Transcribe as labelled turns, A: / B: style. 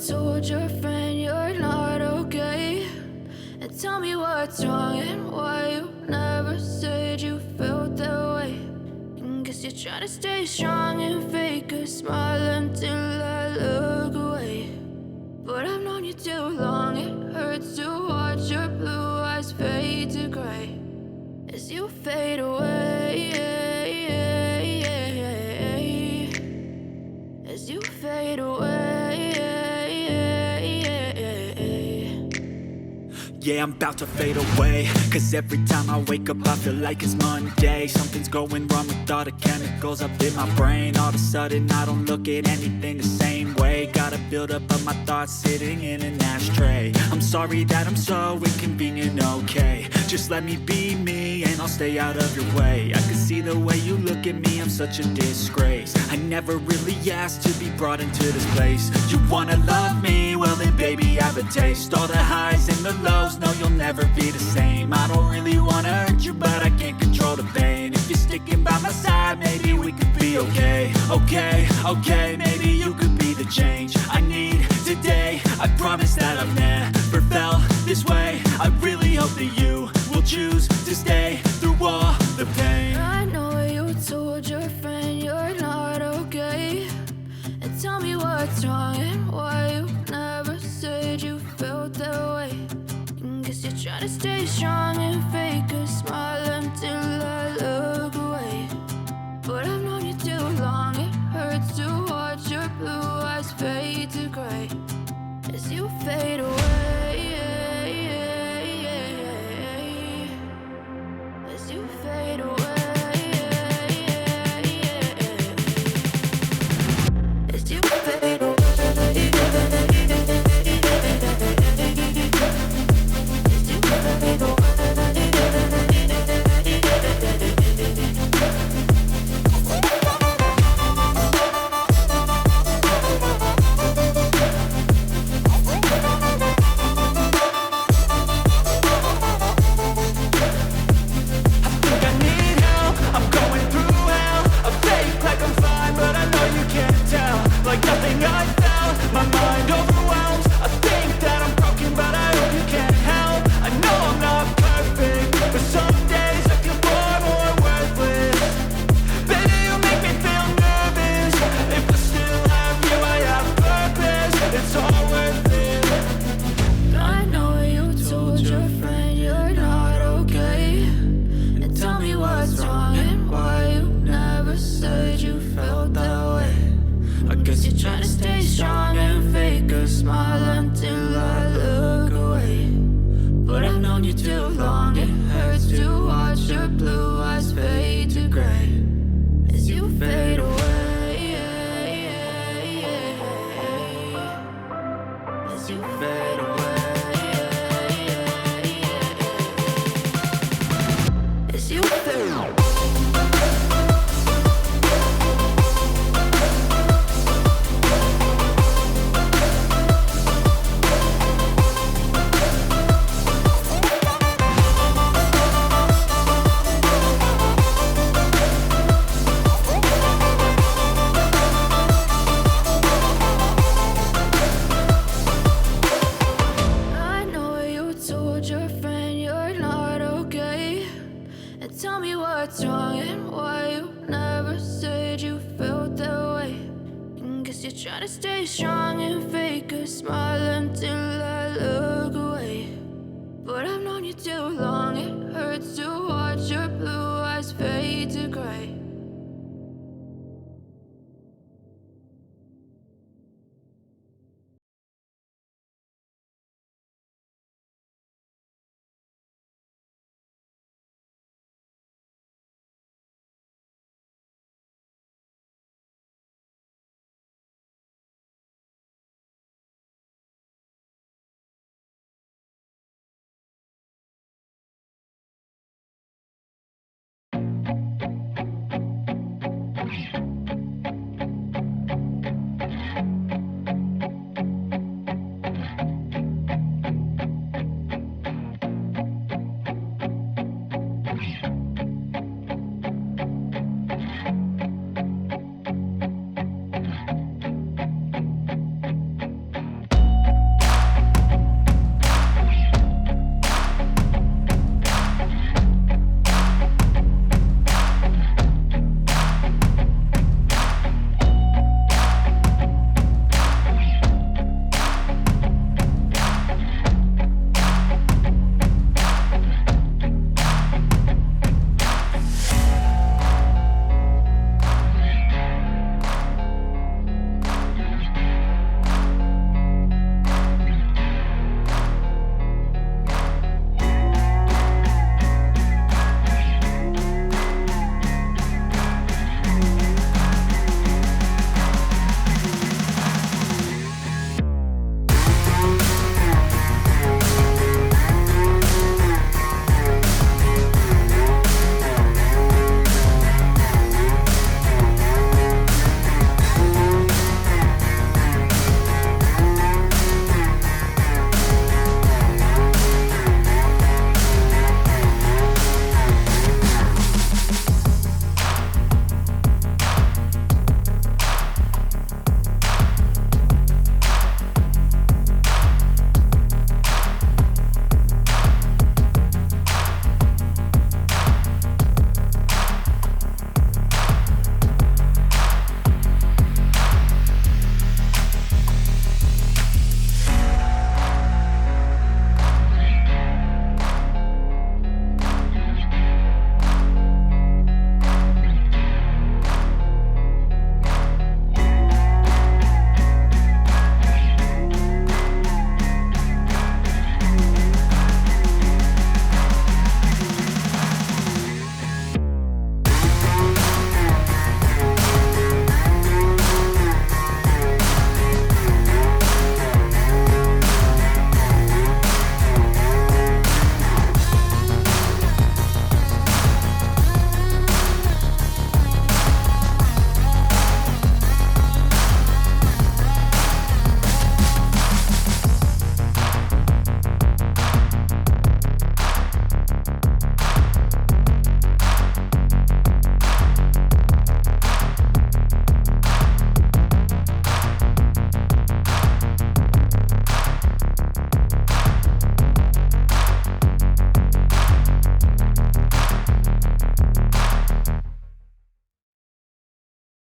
A: told your friend you're not okay? And tell me what's wrong and why you never said you felt that way. And guess you're trying to stay strong and fake a smile until I look away. But I've known you too long, it hurts to watch your blue eyes fade to gray as you fade away, as you fade away.
B: Yeah, I'm about to fade away, cause every time I wake up I feel like it's Monday. Something's going wrong with all the chemicals up in my brain. All of a sudden I don't look at anything the same way. Gotta build up of my thoughts sitting in an ashtray. I'm sorry that I'm so inconvenient, okay? Just let me be me and I'll stay out of your way. I can see the way you look at me, I'm such a disgrace. I never really asked to be brought into this place. You wanna love me? Well then baby have a taste. All the highs and the lows, no you'll never be the same. I don't really wanna hurt you but I can't control the pain. If you're sticking by my side maybe we could be okay. Okay, maybe you could be the change I need today. I promise that I've never felt this way. I really hope that you will choose to stay through all the pain.
A: I know you told your friend you're not okay. And tell me what's wrong and why you never said you felt that way. And guess you're trying to stay strong and fake a smile until I look away. But I've known you too long, it hurts to watch your blue eyes fade to gray as you fade away, as you fade away, as you fade away. Try to stay strong and fake a smile until I look away. But I've known you too long, it hurts to